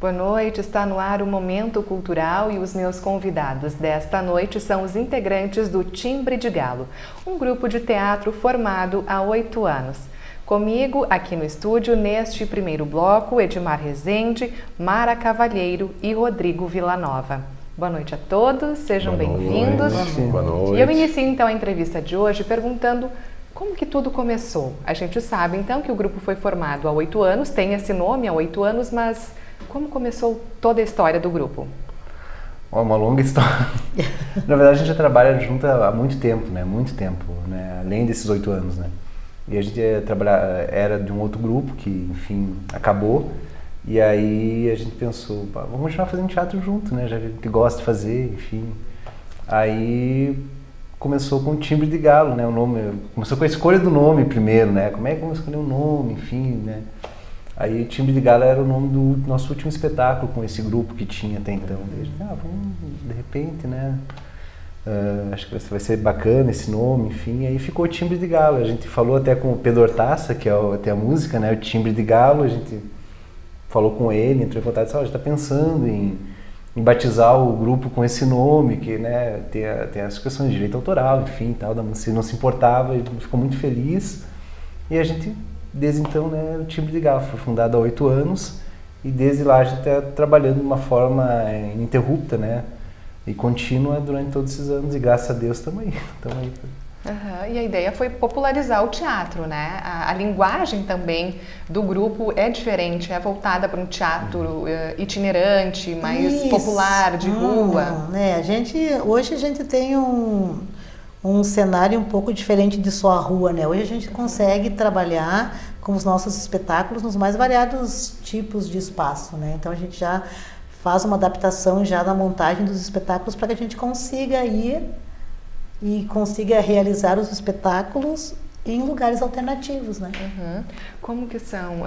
Boa noite, está no ar o Momento Cultural e os meus convidados desta noite são os integrantes do Timbre de Galo, um grupo de teatro formado há 8 anos. Comigo, aqui no estúdio, neste primeiro bloco, Edmar Rezende, Mara Cavalheiro e Rodrigo Villanova. Boa noite a todos, sejam bem-vindos. Boa noite. E eu inicio então a entrevista de hoje perguntando como que tudo começou. A gente sabe então que o grupo foi formado há 8 anos, tem esse nome há 8 anos, mas como começou toda a história do grupo? Uma longa história. Na verdade, a gente já trabalha junto há muito tempo, né? Muito tempo, né? Além desses 8 anos, né? E a gente era de um outro grupo que, enfim, acabou. E aí a gente pensou, vamos continuar fazendo teatro junto, né? Já que a gente gosta de fazer, enfim. Aí começou com o Timbre de Galo, né? O nome, começou com a escolha do nome primeiro, né? Como é que vamos escolher o nome, enfim, né? Aí Timbre de Galo era o nome do nosso último espetáculo com esse grupo que tinha até então. Vamos, de repente, né? Acho que vai ser bacana esse nome, enfim. Aí ficou Timbre de Galo. A gente falou até com o Pedro Hortaça, que é até a música, né? O Timbre de Galo. A gente falou com ele, entrou em contato e disse, a gente está pensando em batizar o grupo com esse nome, que, né, tem as questões de direito autoral, enfim, tal, da música. Ele não se importava, ele ficou muito feliz. E a gente, desde então, né, o Timbre de Galo foi fundado há 8 anos e desde lá a gente está trabalhando de uma forma ininterrupta, né, e contínua durante todos esses anos e graças a Deus estamos aí. E a ideia foi popularizar o teatro, né? A linguagem também do grupo é diferente, é voltada para um teatro itinerante, mais popular, de rua. Né? Hoje a gente tem um cenário um pouco diferente de só a rua, né? Hoje a gente consegue trabalhar com os nossos espetáculos nos mais variados tipos de espaço, né? Então a gente já faz uma adaptação já na montagem dos espetáculos para que a gente consiga ir e consiga realizar os espetáculos em lugares alternativos, né? Como que são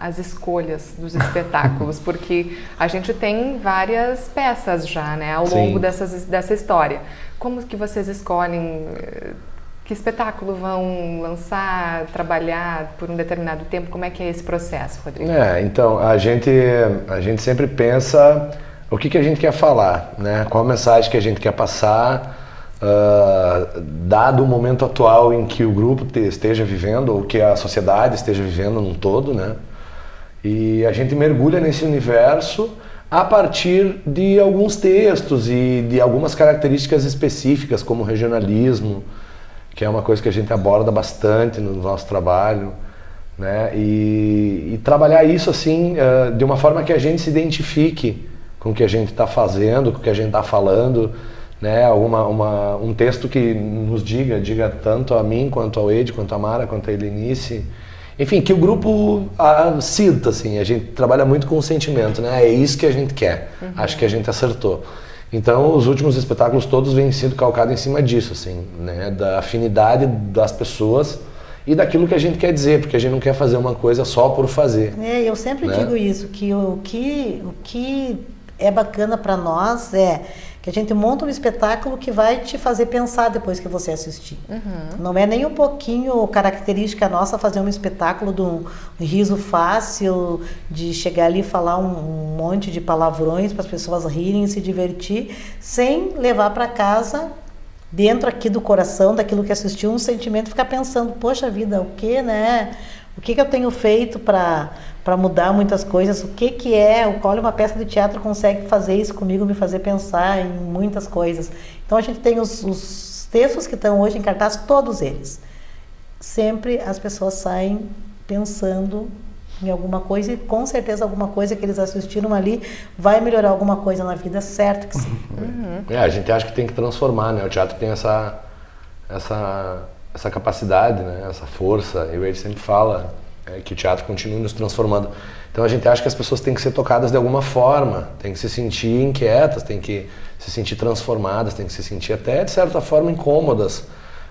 as escolhas dos espetáculos? Porque a gente tem várias peças já, né, ao longo dessa história. Como que vocês escolhem que espetáculo vão lançar, trabalhar por um determinado tempo? Como é que é esse processo, Rodrigo? Então, a gente sempre pensa o que a gente quer falar, né? Qual a mensagem que a gente quer passar, dado o momento atual em que o grupo esteja vivendo, ou que a sociedade esteja vivendo num todo, né? E a gente mergulha nesse universo a partir de alguns textos e de algumas características específicas, como o regionalismo, que é uma coisa que a gente aborda bastante no nosso trabalho, né? E trabalhar isso assim, de uma forma que a gente se identifique com o que a gente está fazendo, com o que a gente está falando, né? Um texto que nos diga tanto a mim, quanto ao Ed, quanto a Mara, quanto a Helenice, enfim, que o grupo sinta, assim, a gente trabalha muito com o sentimento, né? É isso que a gente quer, acho que a gente acertou. Então, os últimos espetáculos todos vêm sendo calcados em cima disso, assim, né? Da afinidade das pessoas e daquilo que a gente quer dizer, porque a gente não quer fazer uma coisa só por fazer. Eu sempre digo isso, que o que é bacana para nós é que a gente monta um espetáculo que vai te fazer pensar depois que você assistir. Não é nem um pouquinho característica nossa fazer um espetáculo de um riso fácil, de chegar ali e falar um monte de palavrões para as pessoas rirem e se divertir, sem levar para casa, dentro aqui do coração, daquilo que assistiu, um sentimento, ficar pensando, poxa vida, o que, né? O que eu tenho feito para mudar muitas coisas? Qual uma peça de teatro consegue fazer isso comigo, me fazer pensar em muitas coisas? Então a gente tem os textos que estão hoje em cartaz, todos eles. Sempre as pessoas saem pensando em alguma coisa e com certeza alguma coisa que eles assistiram ali vai melhorar alguma coisa na vida, certo que sim. A gente acha que tem que transformar, né? O teatro tem essa capacidade, né? Essa força, e ele sempre fala que o teatro continua nos transformando. Então a gente acha que as pessoas têm que ser tocadas de alguma forma, têm que se sentir inquietas, têm que se sentir transformadas, têm que se sentir até de certa forma incômodas,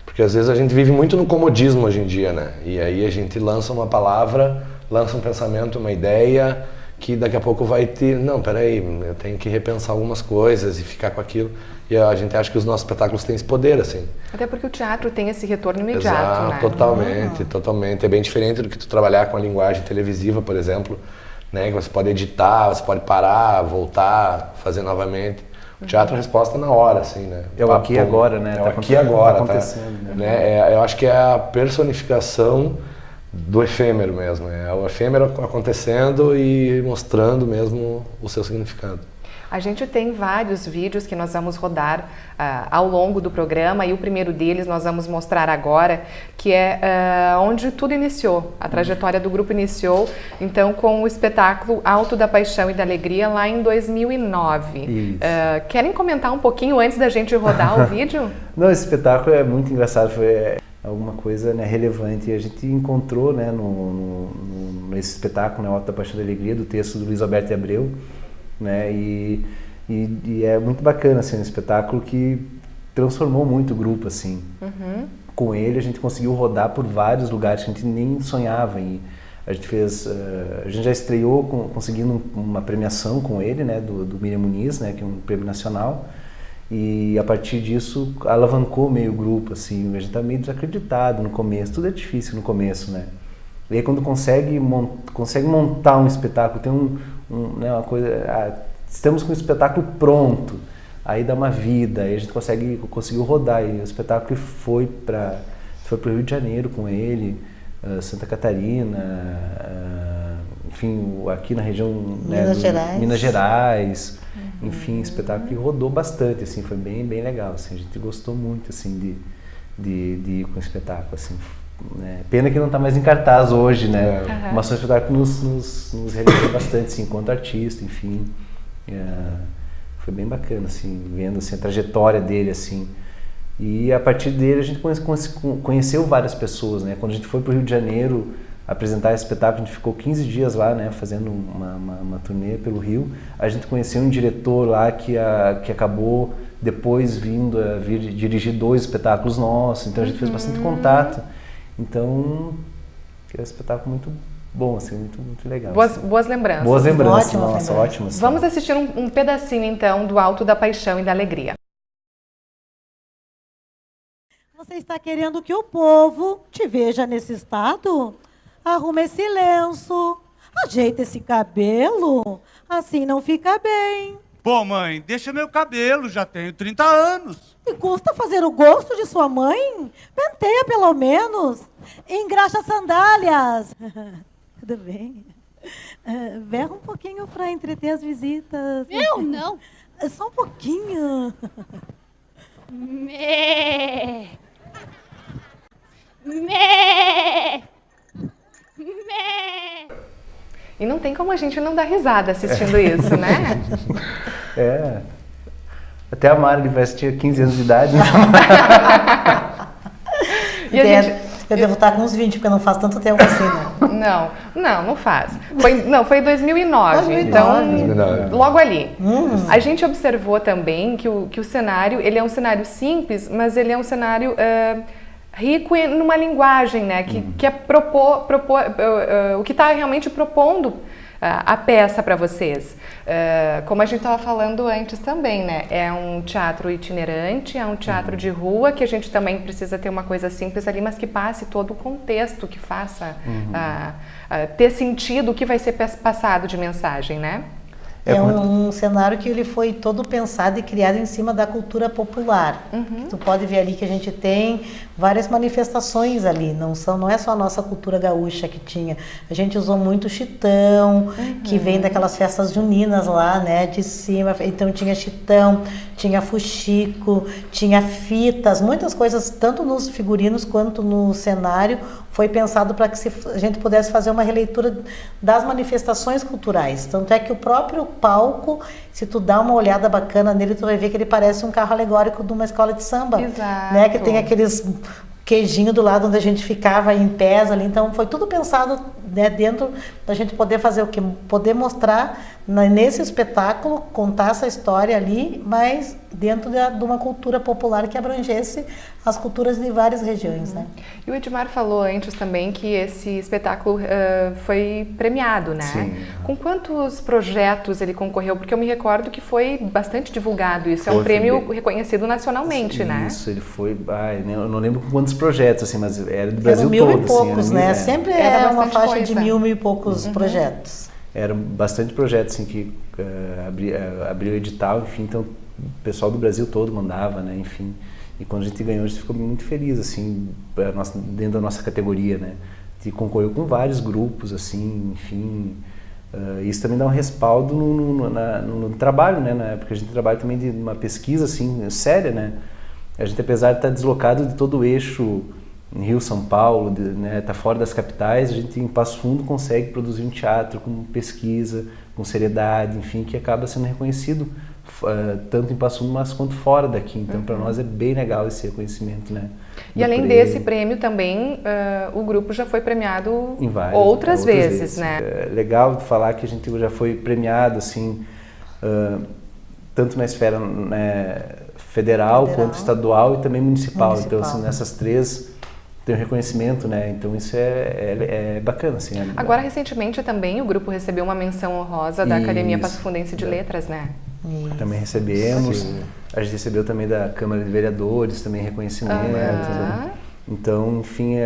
porque às vezes a gente vive muito no comodismo hoje em dia, né? E aí a gente lança uma palavra, lança um pensamento, uma ideia, que daqui a pouco vai ter, não, peraí, eu tenho que repensar algumas coisas e ficar com aquilo. E a gente acha que os nossos espetáculos têm esse poder, assim. Até porque o teatro tem esse retorno imediato, né? Totalmente. É bem diferente do que tu trabalhar com a linguagem televisiva, por exemplo, né? Que você pode editar, você pode parar, voltar, fazer novamente. O teatro é a resposta na hora, assim, né? É o aqui e agora, né? É o aqui e agora, tá acontecendo, né? Eu acho que é a personificação do efêmero mesmo. É o efêmero acontecendo e mostrando mesmo o seu significado. A gente tem vários vídeos que nós vamos rodar ao longo do programa, e o primeiro deles nós vamos mostrar agora, que é onde tudo iniciou, a trajetória do grupo iniciou, então com o espetáculo Alto da Paixão e da Alegria, lá em 2009. Querem comentar um pouquinho antes da gente rodar o vídeo? Não, esse espetáculo é muito engraçado, foi alguma coisa, né, relevante, e a gente encontrou, né, nesse espetáculo, né, Alto da Paixão e da Alegria, do texto do Luiz Alberto de Abreu, né, e é muito bacana, assim, um espetáculo que transformou muito o grupo, assim. Com ele a gente conseguiu rodar por vários lugares que a gente nem sonhava em. A gente já estreou conseguindo uma premiação com ele, né, do Miriam Muniz, né, que é um prêmio nacional, e a partir disso alavancou meio o grupo, assim. A gente tá meio desacreditado no começo, tudo é difícil no começo, né. E aí quando consegue montar um espetáculo, tem né, uma coisa, estamos com o espetáculo pronto, aí dá uma vida, aí a gente conseguiu rodar, e o espetáculo foi para o Rio de Janeiro com ele, Santa Catarina, enfim, aqui na região, né, Minas Gerais, enfim, espetáculo que rodou bastante, assim, foi bem legal, assim, a gente gostou muito, assim, de ir com o espetáculo, assim. Pena que não está mais em cartaz hoje, né? Mas o espetáculo nos realizou bastante, assim, enquanto artista, enfim. Foi bem bacana, assim, vendo assim, a trajetória dele, assim. E a partir dele a gente conheceu várias pessoas, né? Quando a gente foi para o Rio de Janeiro apresentar esse espetáculo, a gente ficou 15 dias lá, né? Fazendo uma turnê pelo Rio. A gente conheceu um diretor lá que acabou depois vindo a dirigir 2 espetáculos nossos, então a gente fez bastante contato. Então, é um espetáculo muito bom, assim, muito legal. Boas lembranças. Boas lembranças, nossa, ótimas. Vamos assistir um pedacinho, então, do Alto da Paixão e da Alegria. Você está querendo que o povo te veja nesse estado? Arruma esse lenço, ajeita esse cabelo, assim não fica bem. Pô, mãe, deixa meu cabelo, já tenho 30 anos. E custa fazer o gosto de sua mãe? Penteia pelo menos. Engraxa as sandálias. Tudo bem. Berra um pouquinho para entreter as visitas. Eu não. Só um pouquinho. Mé. Mé. Mé. E não tem como a gente não dar risada assistindo isso, né? Até a Mari parece que tinha 15 anos de idade. Né? E a gente... Eu devo estar com uns 20, porque não faz tanto tempo assim, né? Não faz. Foi em 2009, então logo ali. A gente observou também que o cenário, ele é um cenário simples, mas ele é um cenário rico numa linguagem, né, que é o que está realmente propondo a peça para vocês. Como a gente estava falando antes também, né, é um teatro itinerante, é um teatro de rua, que a gente também precisa ter uma coisa simples ali, mas que passe todo o contexto, que faça ter sentido o que vai ser passado de mensagem, né? É um cenário que ele foi todo pensado e criado em cima da cultura popular. Tu pode ver ali que a gente tem várias manifestações ali, não é só a nossa cultura gaúcha que tinha. A gente usou muito chitão, que vem daquelas festas juninas lá, né, de cima. Então tinha chitão, tinha fuxico, tinha fitas, muitas coisas, tanto nos figurinos quanto no cenário, foi pensado para que a gente pudesse fazer uma releitura das manifestações culturais. Tanto é que o próprio palco, se tu dá uma olhada bacana nele, tu vai ver que ele parece um carro alegórico de uma escola de samba. Exato. Né? Que tem aqueles queijinho do lado onde a gente ficava em pés ali. Então foi tudo pensado, né, dentro da gente poder fazer o quê? Poder mostrar nesse espetáculo, contar essa história ali, mas dentro de uma cultura popular que abrangesse as culturas de várias regiões, né? E o Edmar falou antes também que esse espetáculo foi premiado, né? Sim. Com quantos projetos ele concorreu? Porque eu me recordo que foi bastante divulgado isso. É um Foi prêmio bem reconhecido nacionalmente, né? Isso, ele foi... eu não lembro quantos projetos, assim, mas era do Brasil Eram 1000 todo. e poucos, assim, né? Sempre Era é uma bastante faixa coisa. de 1000 e poucos projetos. eram bastante projetos assim, que abriu edital, enfim, então o pessoal do Brasil todo mandava, né, enfim. E quando a gente ganhou, a gente ficou muito feliz, assim, dentro da nossa categoria, né. A gente concorreu com vários grupos, assim, enfim. Isso também dá um respaldo no trabalho, né, porque a gente trabalha também de uma pesquisa, assim, séria, né. A gente, apesar de estar deslocado de todo o eixo Rio, São Paulo, né, tá fora das capitais, a gente em Passo Fundo consegue produzir um teatro com pesquisa, com seriedade, enfim, que acaba sendo reconhecido tanto em Passo Fundo, mas quanto fora daqui. Então, para nós é bem legal esse reconhecimento, né? E além desse prêmio também, o grupo já foi premiado em outras vezes, né? É legal falar que a gente já foi premiado, assim, tanto na esfera, né, federal quanto estadual e também municipal. Então, assim, nessas três tem um reconhecimento, né? Então isso é bacana, assim. Agora, recentemente também o grupo recebeu uma menção honrosa da Academia Passo Fundense de Letras, né? Também recebemos. A gente recebeu também da Câmara de Vereadores, também reconhecimento. Então, enfim,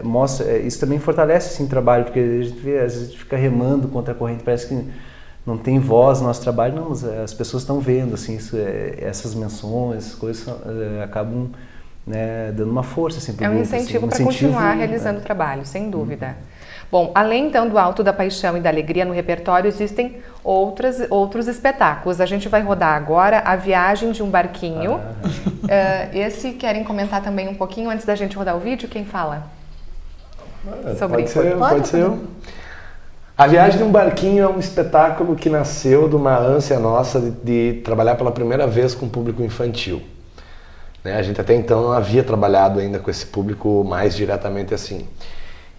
mostra, isso também fortalece assim, o trabalho, porque a gente vê, às vezes a gente fica remando contra a corrente, parece que não tem voz no nosso trabalho, não, mas as pessoas estão vendo, assim, essas menções, essas coisas acabam, né, dando uma força, assim, é um incentivo assim, para continuar realizando o trabalho, sem dúvida. Bom, além então do Alto da Paixão e da Alegria no repertório, existem outros espetáculos. A gente vai rodar agora A Viagem de um Barquinho. Esse querem comentar também um pouquinho antes da gente rodar o vídeo? Quem fala? Sobre isso? Pode ser eu. A Viagem de um Barquinho é um espetáculo que nasceu de uma ânsia nossa de trabalhar pela primeira vez com público infantil. A gente até então não havia trabalhado ainda com esse público mais diretamente assim.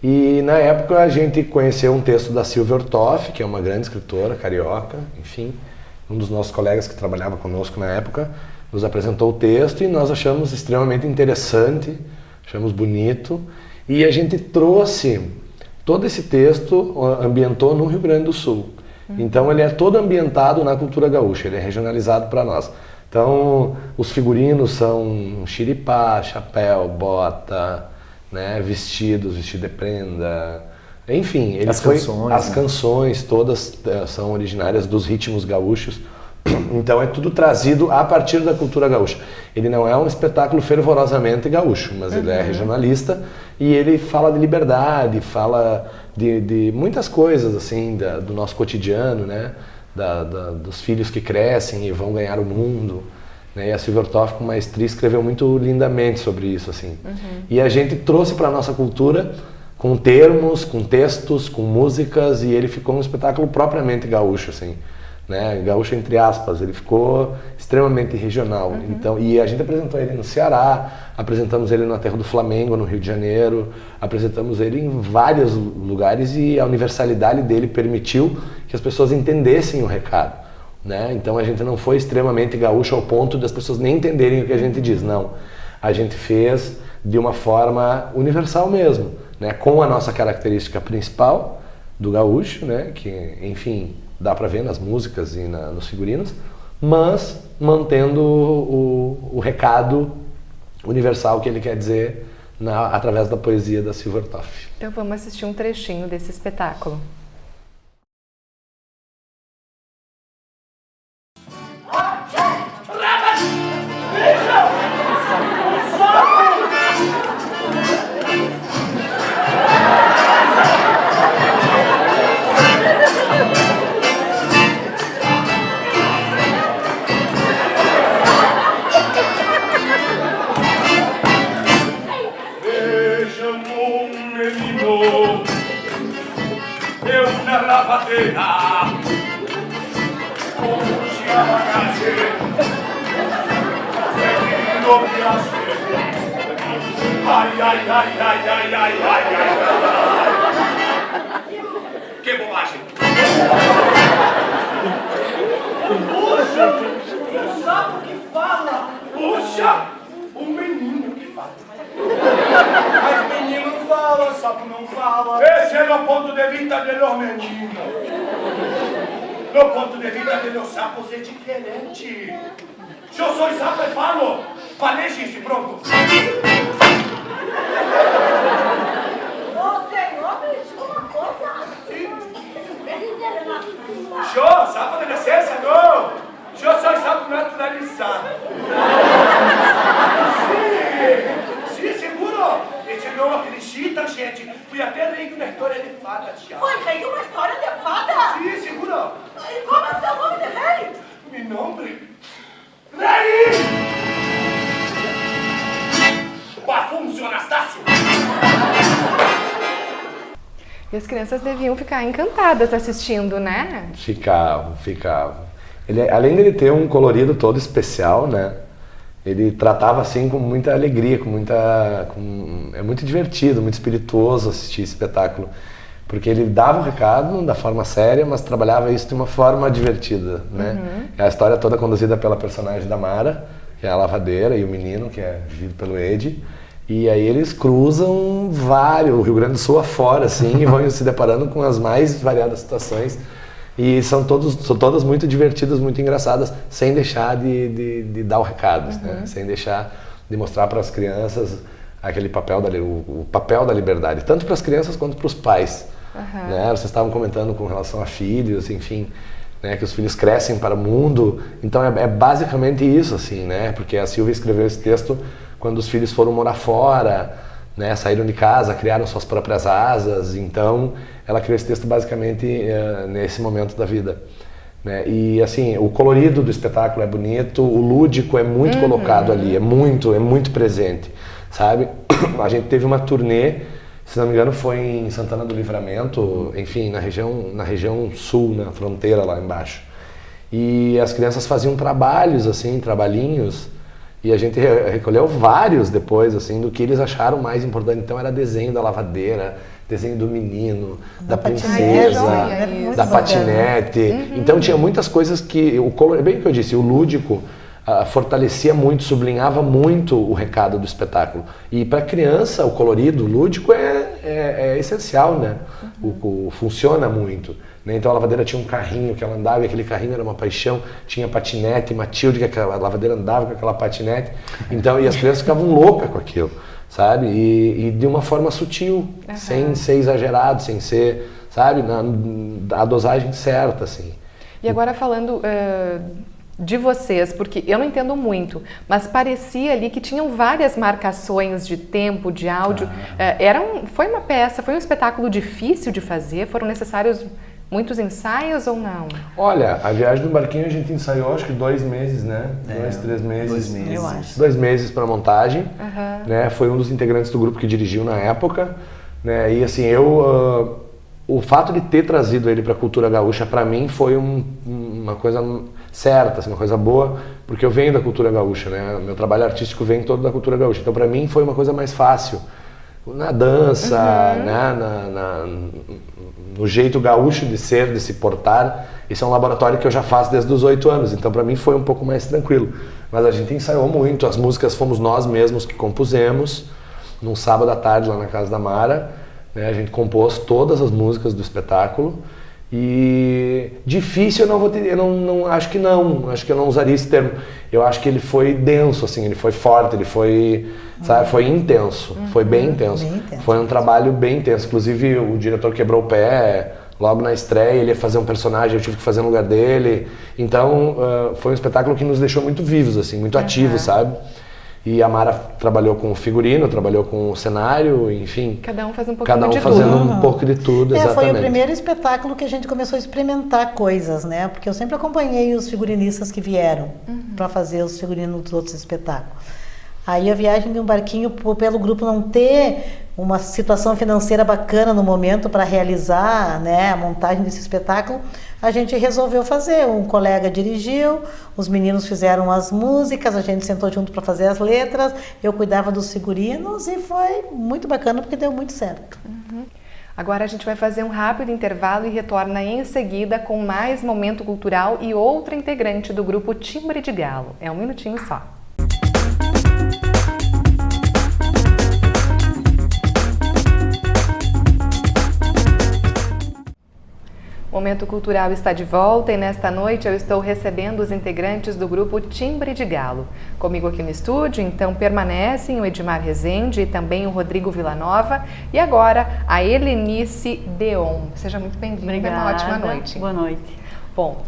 E na época a gente conheceu um texto da Silvia Ortoff, que é uma grande escritora carioca, enfim, um dos nossos colegas que trabalhava conosco na época, nos apresentou o texto e nós achamos extremamente interessante, achamos bonito, e a gente trouxe todo esse texto, ambientou no Rio Grande do Sul. Então ele é todo ambientado na cultura gaúcha, ele é regionalizado para nós. Então os figurinos são xiripá, chapéu, bota, né, vestido de prenda, enfim, as canções todas são originárias dos ritmos gaúchos, então é tudo trazido a partir da cultura gaúcha. Ele não é um espetáculo fervorosamente gaúcho, mas ele é regionalista e ele fala de liberdade, fala de muitas coisas assim do nosso cotidiano, né, dos filhos que crescem e vão ganhar o mundo. E a Silvia Ortoff, com maestria, escreveu muito lindamente sobre isso, assim. E a gente trouxe para a nossa cultura com termos, com textos, com músicas, e ele ficou um espetáculo propriamente gaúcho, assim, né? Gaúcho entre aspas, ele ficou extremamente regional. Então, e a gente apresentou ele no Ceará, apresentamos ele no Aterro do Flamengo, no Rio de Janeiro, apresentamos ele em vários lugares e a universalidade dele permitiu que as pessoas entendessem o recado. Né? Então a gente não foi extremamente gaúcho ao ponto das pessoas nem entenderem o que a gente diz, não. A gente fez de uma forma universal mesmo, né? Com a nossa característica principal do gaúcho, né? Que, enfim, dá para ver nas músicas e nos figurinos, mas mantendo o recado universal que ele quer dizer através da poesia da Silvia Ortoff. Então vamos assistir um trechinho desse espetáculo. Que bobagem! Puxa, um sapo que fala! Puxa, um menino que fala. Mas menino fala, sapo não fala. Esse é o ponto de vista de los meninos. O ponto de vista de los sapos é diferente. Eu sou sapo e falo. Falei, gente, pronto. Ô, senhor, me diga uma coisa. Esse gente. Fui até rei de uma história de fada, já. Foi rei de uma história de fada? Sim, segura. E como é o seu nome de rei? Mi nombre. Rei! Bafuncio Anastácio. E as crianças deviam ficar encantadas assistindo, né? Ficavam. Ele, além dele ter um colorido todo especial, né? Ele tratava assim com muita alegria, é muito divertido, muito espirituoso assistir esse espetáculo. Porque ele dava o recado da forma séria, mas trabalhava isso de uma forma divertida, né? É a história toda conduzida pela personagem da Mara, que é a lavadeira, e o menino, que é vivido pelo Edi. E aí eles cruzam o Rio Grande do Sul afora, assim, e vão se deparando com as mais variadas situações. E são todas muito divertidas, muito engraçadas, sem deixar de dar o recado, né? Sem deixar de mostrar para as crianças aquele papel o papel da liberdade, tanto para as crianças quanto para os pais. Né? Vocês estavam comentando com relação a filhos, enfim, né? Que os filhos crescem para o mundo. Então é basicamente isso, assim, né? Porque a Silvia escreveu esse texto quando os filhos foram morar fora, né? Saíram de casa, criaram suas próprias asas. Então ela criou esse texto basicamente nesse momento da vida, né? E assim, o colorido do espetáculo é bonito, o lúdico é muito colocado ali, é muito presente, sabe? A gente teve uma turnê, se não me engano foi em Santana do Livramento, enfim, na região sul, na fronteira lá embaixo. E as crianças faziam trabalhinhos, e a gente recolheu vários depois, assim, do que eles acharam mais importante. Então era desenho da lavadeira, desenho do menino, da princesa, da patinete. Então tinha muitas coisas que, bem o que eu disse, o lúdico fortalecia muito, sublinhava muito o recado do espetáculo. E para criança, o colorido, o lúdico é essencial, né? Funciona muito. Né? Então a lavadeira tinha um carrinho que ela andava, e aquele carrinho era uma paixão. Tinha patinete, Matilde, que a lavadeira andava com aquela patinete. Então, e as crianças ficavam loucas com aquilo, sabe? E de uma forma sutil, sem ser exagerado, sem ser, sabe? A dosagem certa, assim. E agora falando de vocês, porque eu não entendo muito, mas parecia ali que tinham várias marcações de tempo, de áudio. Foi uma peça, foi um espetáculo difícil de fazer? Foram necessários muitos ensaios ou não? Olha, a Viagem do Barquinho a gente ensaiou acho que 2 meses, né? 2, 3 meses. 2 meses. Eu acho. 2 meses para montagem, né? Foi um dos integrantes do grupo que dirigiu na época, né? E assim, o fato de ter trazido ele para a cultura gaúcha, para mim, foi uma coisa certa, assim, uma coisa boa, porque eu venho da cultura gaúcha, né? Meu trabalho artístico vem todo da cultura gaúcha. Então, para mim, foi uma coisa mais fácil. Na dança, né? No jeito gaúcho de ser, de se portar. Isso é um laboratório que eu já faço desde os 8 anos, então para mim foi um pouco mais tranquilo. Mas a gente ensaiou muito, as músicas fomos nós mesmos que compusemos, num sábado à tarde lá na casa da Mara, né? A gente compôs todas as músicas do espetáculo. E difícil acho que eu não usaria esse termo. Eu acho que ele foi denso, assim, ele foi forte, ele foi, sabe, foi intenso, foi bem intenso. Foi um trabalho bem intenso. Inclusive o diretor quebrou o pé logo na estreia, ele ia fazer um personagem, eu tive que fazer no lugar dele. Então foi um espetáculo que nos deixou muito vivos, assim, muito ativos, sabe? E a Mara trabalhou com o figurino, trabalhou com o cenário, enfim. Cada um faz um pouquinho cada um de fazendo tudo. um pouco de tudo, exatamente. Foi o primeiro espetáculo que a gente começou a experimentar coisas, né? Porque eu sempre acompanhei os figurinistas que vieram para fazer os figurinos dos outros espetáculos. Aí a Viagem de um Barquinho, pelo grupo não ter uma situação financeira bacana no momento para realizar, né, a montagem desse espetáculo, a gente resolveu fazer. Um colega dirigiu, os meninos fizeram as músicas, a gente sentou junto para fazer as letras, eu cuidava dos figurinos e foi muito bacana porque deu muito certo. Agora a gente vai fazer um rápido intervalo e retorna em seguida com mais momento cultural e outra integrante do grupo Timbre de Galo. É um minutinho só. O Momento Cultural está de volta e nesta noite eu estou recebendo os integrantes do grupo Timbre de Galo. Comigo aqui no estúdio, então, permanecem o Edmar Rezende e também o Rodrigo Villanova e agora a Helenice Deon. Seja muito bem-vinda, uma ótima noite. Boa noite. Bom,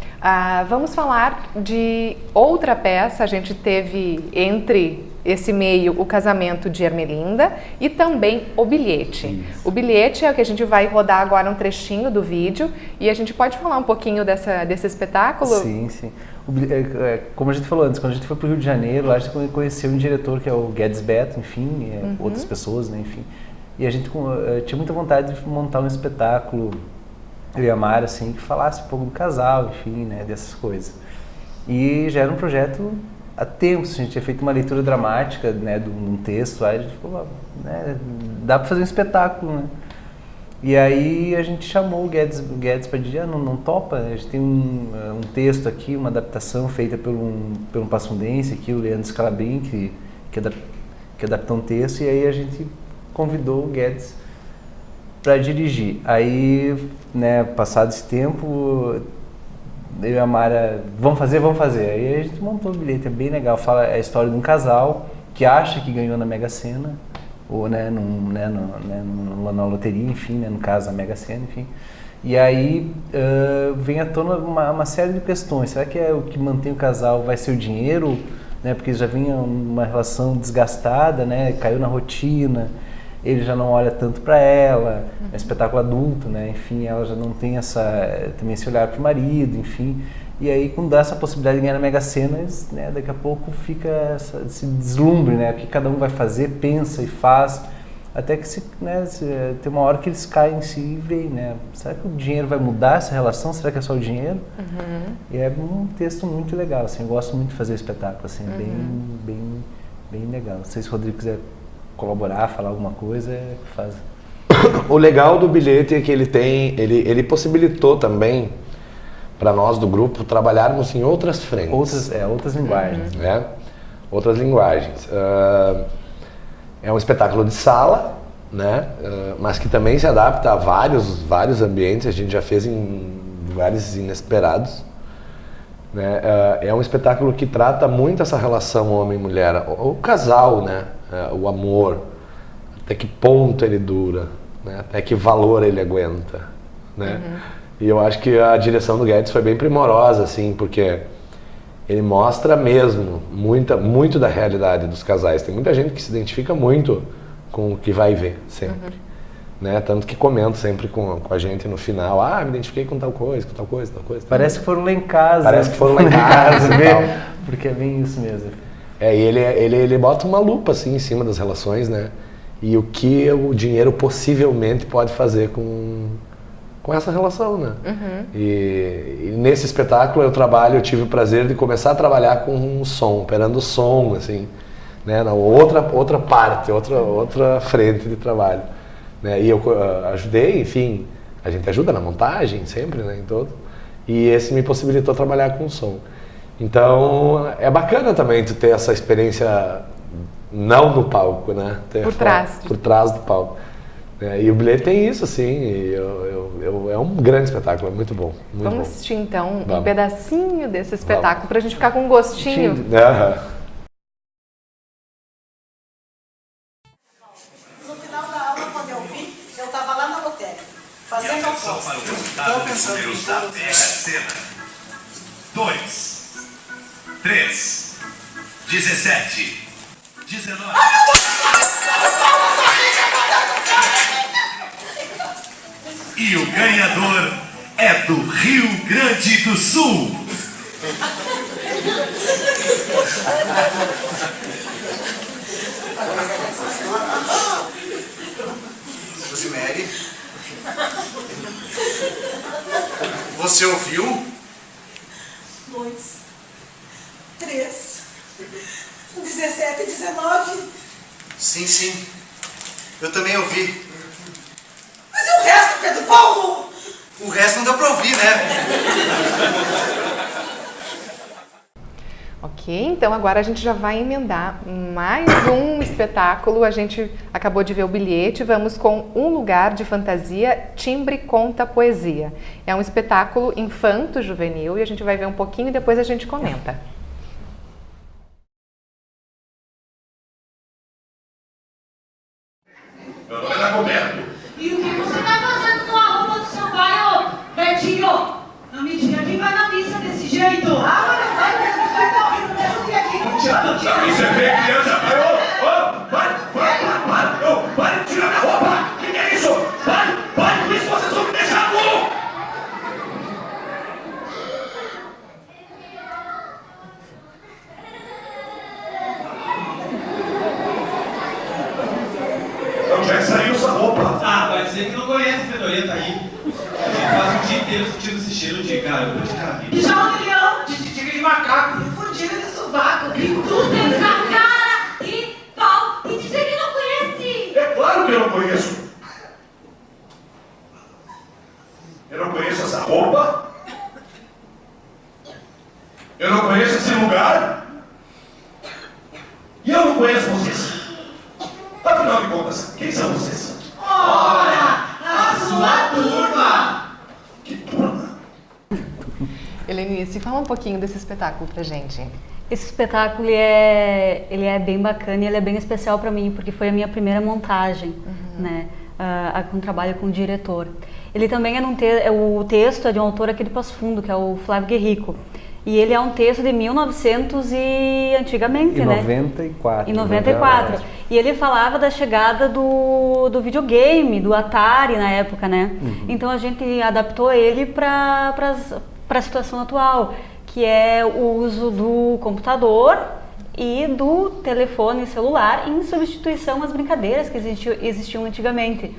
vamos falar de outra peça. A gente teve entre esse meio, o casamento de Ermelinda e também o bilhete. Isso. O bilhete é o que a gente vai rodar agora um trechinho do vídeo e a gente pode falar um pouquinho desse espetáculo? Sim, sim. Como a gente falou antes, quando a gente foi para o Rio de Janeiro, lá a gente conheceu um diretor que é o Guedes Beto, enfim, outras pessoas, né, enfim. E a gente tinha muita vontade de montar um espetáculo, eu e a Mara, assim, que falasse um pouco do casal, enfim, né, dessas coisas. E já era um projeto há tempos, a gente tinha feito uma leitura dramática, né, de um texto, aí a gente falou, né, dá para fazer um espetáculo, né. E aí a gente chamou o Guedes para dizer, não topa, a gente tem um texto aqui, uma adaptação feita por um passundense aqui, o Leandro Scalabrin, que adaptou um texto, e aí a gente convidou o Guedes para dirigir. Aí, né, passado esse tempo, eu e a Mara, vamos fazer. Aí a gente montou o bilhete, é bem legal, fala a história de um casal que acha que ganhou na Mega Sena, ou na loteria, enfim, né, no caso a Mega Sena, enfim. E aí vem à tona uma série de questões. Será que o que mantém o casal vai ser o dinheiro? Né, porque já vinha uma relação desgastada, né, caiu na rotina, ele já não olha tanto para ela, é um espetáculo adulto, né, enfim, ela já não tem também esse olhar para o marido, enfim. E aí, quando dá essa possibilidade de ganhar na Mega Sena, né, daqui a pouco fica esse deslumbre, né, o que cada um vai fazer, pensa e faz, até que tem uma hora que eles caem em si e veem, né, será que o dinheiro vai mudar essa relação? Será que é só o dinheiro? E é um texto muito legal, assim, eu gosto muito de fazer espetáculo, assim, é bem legal. Não sei se o Rodrigo quiser colaborar, falar alguma coisa, faz. O legal do bilhete é que ele possibilitou também para nós do grupo trabalharmos em outras frentes. Outras linguagens. Né? Outras linguagens. É um espetáculo de sala, né? Mas que também se adapta a vários ambientes, a gente já fez em lugares inesperados. Né? É um espetáculo que trata muito essa relação homem-mulher, o casal, né? O amor, até que ponto ele dura, né? Até que valor ele aguenta. Né? E eu acho que a direção do Guedes foi bem primorosa, assim, porque ele mostra mesmo muito da realidade dos casais. Tem muita gente que se identifica muito com o que vai ver, sempre. Né? Tanto que comenta sempre com a gente no final, me identifiquei com tal coisa. Parece que foram lá em casa. Parece que foram lá em casa e tal. Porque é bem isso mesmo. E ele bota uma lupa, assim, em cima das relações, né? E o que o dinheiro possivelmente pode fazer com essa relação, né? E nesse espetáculo eu tive o prazer de começar a trabalhar com um som, operando o som, assim, né? Outra parte, outra frente de trabalho, né? E eu ajudei, enfim, a gente ajuda na montagem sempre, né, em todo, e esse me possibilitou trabalhar com o som. Então é bacana também tu ter essa experiência não no palco, né? Por trás do palco. E o bilhete tem isso, assim, é um grande espetáculo, é muito bom. Vamos assistir então um pedacinho desse espetáculo para a gente ficar com um gostinho. No final da aula, quando eu vi, eu estava lá na lotérica, fazendo a aposta. Estou pensando da Mega Sena. 2, 3, 17, 19... E o ganhador é do Rio Grande do Sul. Rosemary, você ouviu? 2, 3, 17, 19. Sim. Eu também ouvi. Mas e o resto, Pedro Paulo? O resto não deu pra ouvir, né? Ok, então agora a gente já vai emendar mais um espetáculo. A gente acabou de ver o bilhete, vamos com Um Lugar de Fantasia, Timbre Conta Poesia. É um espetáculo infanto-juvenil e a gente vai ver um pouquinho e depois a gente comenta. Meu nome é Roberto. E o que você tá fazendo com a roupa do seu pai, ô Betinho? Não me diga que vai na missa desse jeito. Mas vai mesmo, vai tá horrível mesmo que aqui. Você vê criança, vai onde é que saiu essa roupa? Ah, vai dizer que não conhece a fedorenta aí. A gente passa o dia inteiro sentindo esse cheiro de garoto de carne. Pijama de leão, de macaco, fudida de sovaco. E tu tem essa cara e pau e dizer que não conhece. É claro que eu não conheço. Eu não conheço essa roupa. Eu não conheço esse lugar. E eu não conheço vocês. Afinal de contas, quem são vocês? Ora, a sua turma. Que turma? Helenice, fala um pouquinho desse espetáculo pra gente. Esse espetáculo ele é bem bacana e ele é bem especial para mim, porque foi a minha primeira montagem, né, com trabalho com o diretor. Ele também o texto é de um autor aqui de Passo Fundo, que é o Flávio Guerrico. E ele é um texto de 1900 e antigamente, em né? 94. Em 94. E ele falava da chegada do videogame, do Atari na época, né? Então a gente adaptou ele para a situação atual, que é o uso do computador e do telefone celular em substituição às brincadeiras que existiam antigamente,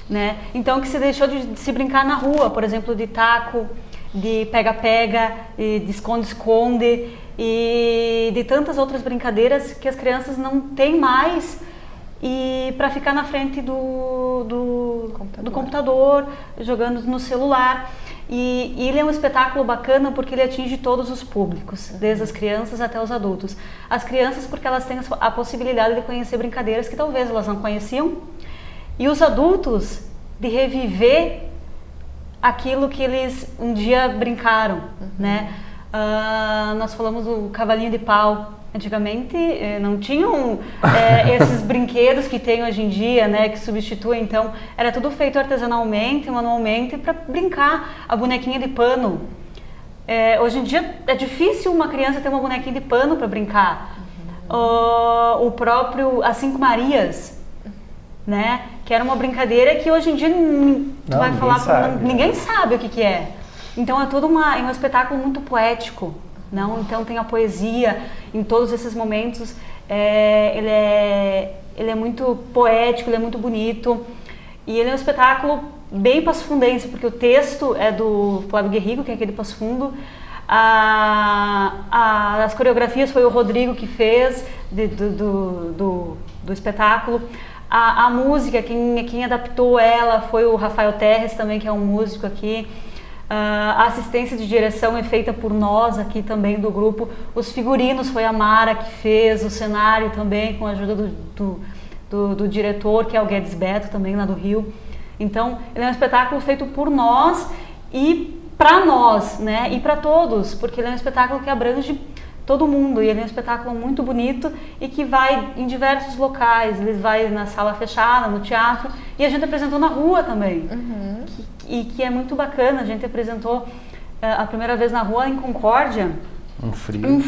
né? Então que se deixou de se brincar na rua, por exemplo, de taco, de pega-pega, de esconde-esconde e de tantas outras brincadeiras que as crianças não têm mais, e para ficar na frente do computador, jogando no celular. E ele é um espetáculo bacana porque ele atinge todos os públicos, desde as crianças até os adultos. As crianças porque elas têm a possibilidade de conhecer brincadeiras que talvez elas não conheciam, e os adultos de reviver aquilo que eles um dia brincaram, né? Nós falamos do cavalinho de pau. Antigamente não tinham esses brinquedos que tem hoje em dia, né? Que substituem, então era tudo feito artesanalmente, manualmente, para brincar. A bonequinha de pano. Hoje em dia é difícil uma criança ter uma bonequinha de pano para brincar. O próprio As Cinco Marias, né? Que era uma brincadeira que hoje em dia ninguém sabe o que é. Então é todo um espetáculo muito poético, não? Então tem a poesia em todos esses momentos. Ele é muito poético, ele é muito bonito, e ele é um espetáculo bem passofundense, porque o texto é do Flávio Guerrico, que é aquele de Passo Fundo. As coreografias foi o Rodrigo que fez do espetáculo. A música, quem adaptou ela foi o Rafael Terres também, que é um músico aqui. A assistência de direção é feita por nós aqui também do grupo. Os figurinos foi a Mara que fez, o cenário também com a ajuda do diretor, que é o Guedes Beto, também lá do Rio. Então, ele é um espetáculo feito por nós e para nós, né? E para todos, porque ele é um espetáculo que abrange todo mundo, e ele é um espetáculo muito bonito e que vai em diversos locais. Ele vai na sala fechada, no teatro, e a gente apresentou na rua também, que é muito bacana. A gente apresentou a primeira vez na rua em Concórdia. Um frio,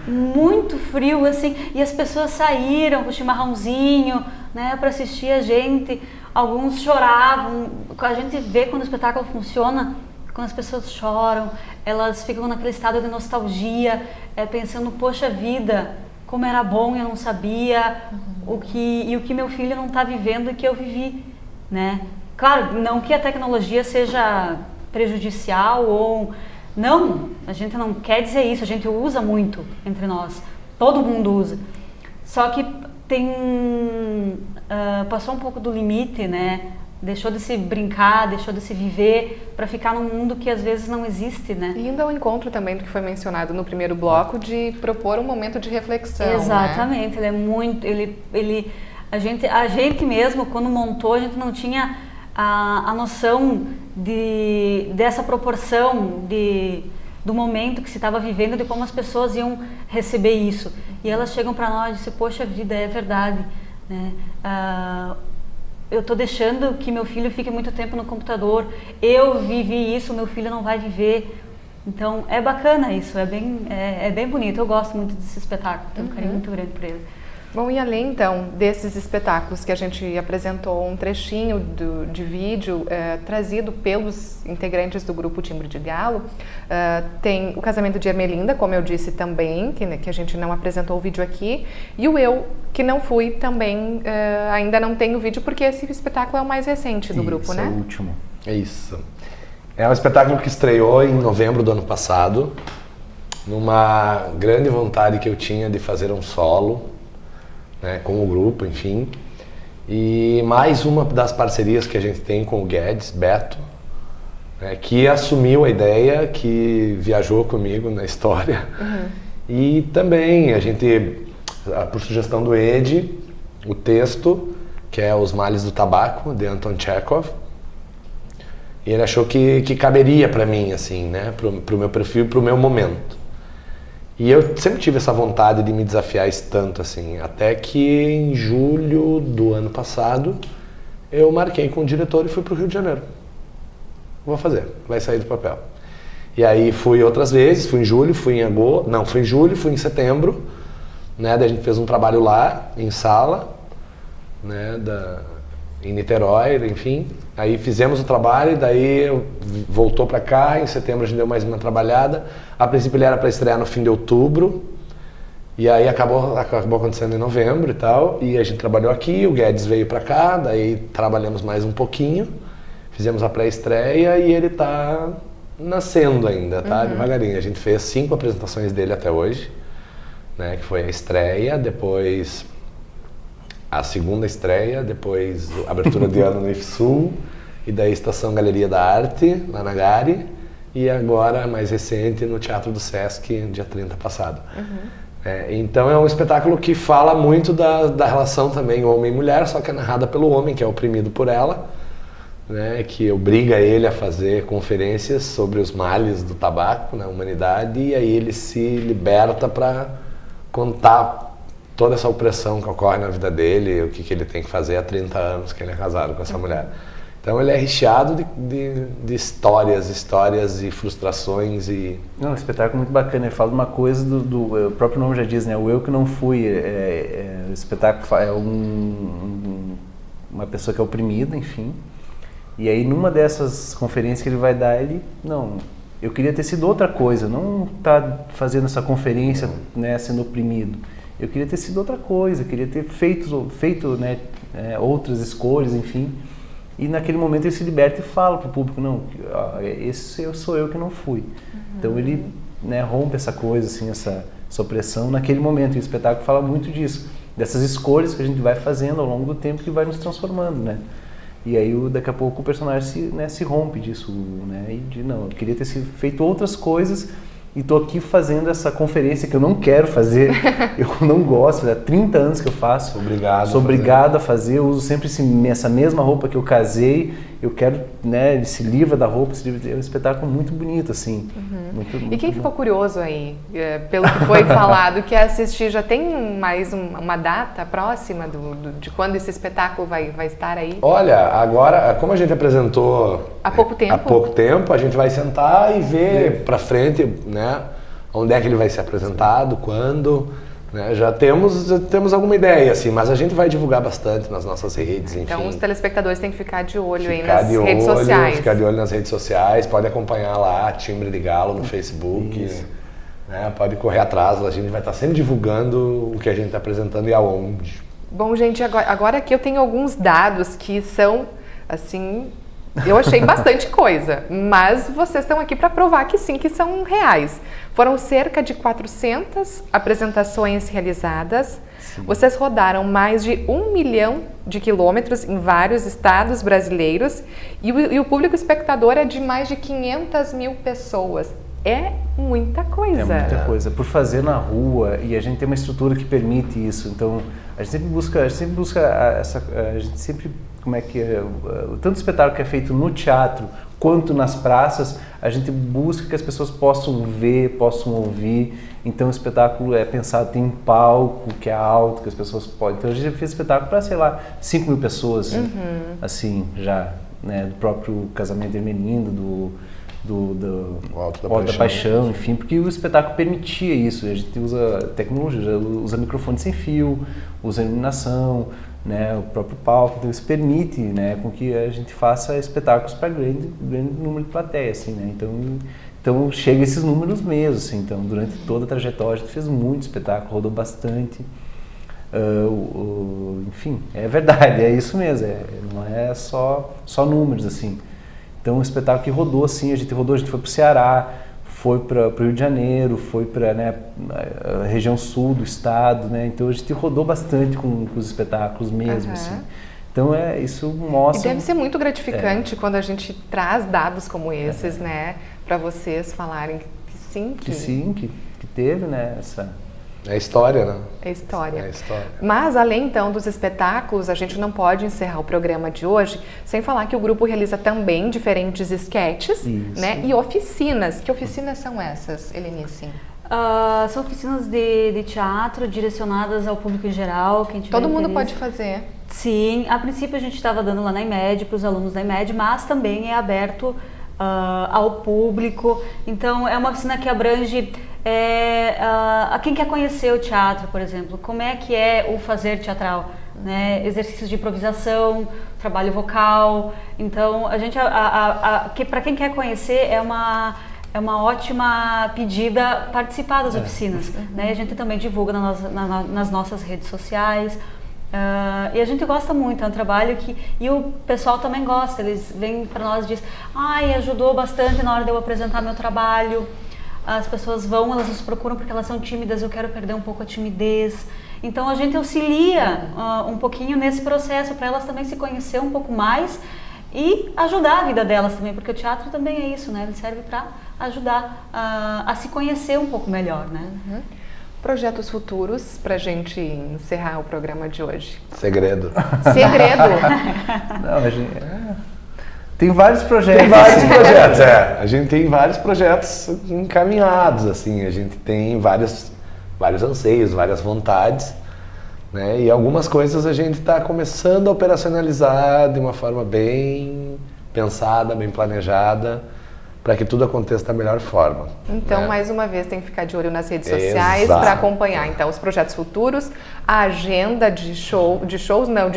muito frio, assim, e as pessoas saíram com o chimarrãozinho, né, para assistir a gente. Alguns choravam. A gente vê quando o espetáculo funciona, quando as pessoas choram, elas ficam naquele estado de nostalgia, pensando, poxa vida, como era bom, eu não sabia, o que meu filho não está vivendo e que eu vivi, né? Claro, não que a tecnologia seja prejudicial ou... Não, a gente não quer dizer isso, a gente usa muito entre nós, todo mundo usa. Só que passou um pouco do limite, né? Deixou de se brincar, deixou de se viver para ficar num mundo que às vezes não existe, né? E indo ao encontro também do que foi mencionado no primeiro bloco, de propor um momento de reflexão. Exatamente, né? Ele é muito... A gente mesmo, quando montou, a gente não tinha a noção dessa proporção do momento que se estava vivendo, de como as pessoas iam receber isso. E elas chegam para nós e dizem, poxa vida, é verdade, né? Eu estou deixando que meu filho fique muito tempo no computador, eu vivi isso, meu filho não vai viver. Então é bacana isso, é bem bonito, eu gosto muito desse espetáculo, tenho um carinho muito grande por ele. Bom, e além então desses espetáculos que a gente apresentou um trechinho de vídeo trazido pelos integrantes do grupo Timbre de Galo, tem o Casamento de Ermelinda, como eu disse também, que a gente não apresentou o vídeo aqui, e o Eu, que não fui também, ainda não tenho vídeo, porque esse espetáculo é o mais recente do grupo, né? É o último. É isso. É um espetáculo que estreou em novembro do ano passado, numa grande vontade que eu tinha de fazer um solo, né, com o grupo, enfim. E mais uma das parcerias que a gente tem com o Guedes, Beto, né, que assumiu a ideia, que viajou comigo na história. E também a gente, por sugestão do Ed, o texto, que é Os Males do Tabaco, de Anton Chekhov. E ele achou que caberia para mim, assim, né, pro meu perfil, pro meu momento. E eu sempre tive essa vontade de me desafiar esse tanto, assim, até que em julho do ano passado eu marquei com o diretor e fui pro Rio de Janeiro. Vou fazer, vai sair do papel. E aí fui outras vezes, fui em julho, fui em agosto, não, fui em julho, fui em setembro, né, daí a gente fez um trabalho lá, em sala, né, em Niterói, enfim. Aí fizemos o trabalho, daí voltou para cá, em setembro a gente deu mais uma trabalhada. A princípio ele era para estrear no fim de outubro, e aí acabou acontecendo em novembro e tal, e a gente trabalhou aqui, o Guedes veio para cá, daí trabalhamos mais um pouquinho, fizemos a pré-estreia e ele tá nascendo ainda, tá? Devagarinho. A gente fez 5 apresentações dele até hoje, né, que foi a estreia, depois a segunda estreia, depois a abertura de ano no IFSUL, e daí Estação Galeria da Arte, lá na Gare, e agora, mais recente, no Teatro do Sesc, dia 30 passado. Então é um espetáculo que fala muito da relação também homem e mulher, só que é narrada pelo homem, que é oprimido por ela, né, que obriga ele a fazer conferências sobre os males do tabaco na humanidade, e aí ele se liberta para contar toda essa opressão que ocorre na vida dele, o que ele tem que fazer há 30 anos que ele é casado com essa mulher. Então ele é recheado de histórias e frustrações e... Não, um espetáculo muito bacana. Ele fala de uma coisa o próprio nome já diz, né? O Eu que não fui. O espetáculo é uma pessoa que é oprimida, enfim. E aí numa dessas conferências que ele vai dar, eu queria ter sido outra coisa, não estar fazendo essa conferência, né, sendo oprimido. Eu queria ter sido outra coisa, queria ter feito né, outras escolhas, enfim. E naquele momento ele se liberta e fala para o público, não, esse sou eu que não fui. Então ele, né, rompe essa coisa, assim, essa opressão naquele momento. E o espetáculo fala muito disso, dessas escolhas que a gente vai fazendo ao longo do tempo que vai nos transformando, né? E aí daqui a pouco o personagem se rompe disso, né? E eu queria ter feito outras coisas. E estou aqui fazendo essa conferência que eu não quero fazer, eu não gosto, há 30 anos que eu faço. Sou obrigado a fazer, eu uso sempre essa mesma roupa que eu casei, eu quero, né, ele se livra da roupa, é um espetáculo muito bonito, assim. Muito e quem ficou curioso aí, pelo que foi falado, quer assistir, já tem mais uma data próxima de quando esse espetáculo vai estar aí? Olha, agora, como a gente apresentou há pouco tempo, a gente vai sentar e ver pra frente, né, onde é que ele vai ser apresentado, quando, né, já temos alguma ideia, assim, mas a gente vai divulgar bastante nas nossas redes, enfim. Então os telespectadores têm que ficar de olho aí nas redes sociais. Ficar de olho nas redes sociais, pode acompanhar lá, Timbre de Galo no Facebook, né, pode correr atrás, a gente vai estar sempre divulgando o que a gente está apresentando e aonde. Bom, gente, agora aqui eu tenho alguns dados que são, assim... Eu achei bastante coisa, mas vocês estão aqui para provar que sim, que são reais. Foram cerca de 400 apresentações realizadas. Sim. Vocês rodaram mais de 1 milhão de quilômetros em vários estados brasileiros e o público espectador é de mais de 500 mil pessoas. É muita coisa. É muita coisa. Por fazer na rua, e a gente tem uma estrutura que permite isso. Então, a gente sempre como é que é, tanto espetáculo que é feito no teatro quanto nas praças, a gente busca que as pessoas possam ver, possam ouvir. Então o espetáculo é pensado, tem um palco que é alto, que as pessoas podem. Então a gente fez espetáculo para, sei lá, 5 mil pessoas, assim, já, né, do próprio Casamento de Ermelinda, O Alto da Alto da Paixão. Paixão, enfim, porque o espetáculo permitia isso. A gente usa tecnologia, usa microfone sem fio, usa iluminação, né, o próprio palco, então isso permite, né, com que a gente faça espetáculos para grande número de plateia, assim, né, então chega esses números mesmo, assim, então durante toda a trajetória a gente fez muito espetáculo, rodou bastante, enfim, é verdade, é isso mesmo, não é só números, assim, então um espetáculo que rodou, assim, a gente foi para o Ceará, foi para o Rio de Janeiro, foi para, né, a região sul do estado, né? Então a gente rodou bastante com os espetáculos mesmo, assim. Então isso mostra... E deve ser muito gratificante quando a gente traz dados como esses, né? Para vocês falarem que sim. Que teve, né? É história, né? É história. É história. Mas, além, então, dos espetáculos, a gente não pode encerrar o programa de hoje sem falar que o grupo realiza também diferentes esquetes, né? E oficinas. Que oficinas são essas, Helenice? São oficinas de teatro direcionadas ao público em geral. Quem tiver Todo mundo interesse. pode fazer? Sim. A princípio, a gente estava dando lá na IMED, para os alunos da IMED, mas também é aberto ao público. Então, é uma oficina que abrange... a quem quer conhecer o teatro, por exemplo, como é que é o fazer teatral, né? Exercícios de improvisação, trabalho vocal. Então, a gente, para quem quer conhecer, é uma ótima pedida participar das oficinas, né? A gente também divulga nas nossas redes sociais. E a gente gosta muito, é um trabalho e o pessoal também gosta, eles vêm para nós e dizem, ajudou bastante na hora de eu apresentar meu trabalho. As pessoas elas nos procuram porque elas são tímidas, eu quero perder um pouco a timidez. Então a gente auxilia um pouquinho nesse processo para elas também se conhecer um pouco mais e ajudar a vida delas também, porque o teatro também é isso, né? Ele serve para ajudar a se conhecer um pouco melhor, né? Projetos futuros para a gente encerrar o programa de hoje. Segredo. Segredo? Não, a gente... Tem vários projetos. A gente tem vários projetos encaminhados, assim, a gente tem vários anseios, várias vontades, né? E algumas coisas a gente está começando a operacionalizar de uma forma bem pensada, bem planejada, para que tudo aconteça da melhor forma. Então, né? mais uma vez, tem que ficar de olho nas redes sociais para acompanhar então os projetos futuros, a agenda de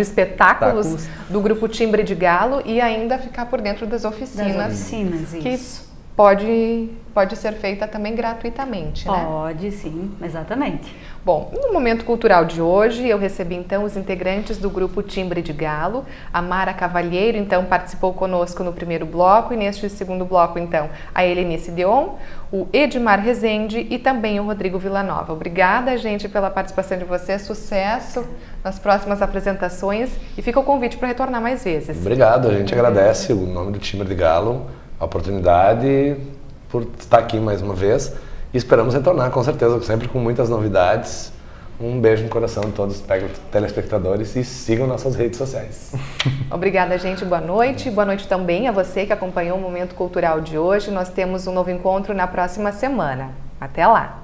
espetáculos do Grupo Timbre de Galo e ainda ficar por dentro das oficinas. Das oficinas, que isso. Pode ser feita também gratuitamente, né? Pode, sim, exatamente. Bom, no Momento Cultural de hoje, eu recebi então os integrantes do Grupo Timbre de Galo. A Mara Cavalheiro, então, participou conosco no primeiro bloco e neste segundo bloco, então, a Helenice Deon, o Edmar Rezende e também o Rodrigo Villanova. Obrigada, gente, pela participação de vocês. Sucesso nas próximas apresentações e fica o convite para retornar mais vezes. Obrigado, a gente agradece o nome do Timbre de Galo, a oportunidade por estar aqui mais uma vez e esperamos retornar, com certeza, sempre com muitas novidades. Um beijo no coração de todos os telespectadores e sigam nossas redes sociais. Obrigada, gente. Boa noite. Boa noite também a você que acompanhou o Momento Cultural de hoje. Nós temos um novo encontro na próxima semana. Até lá!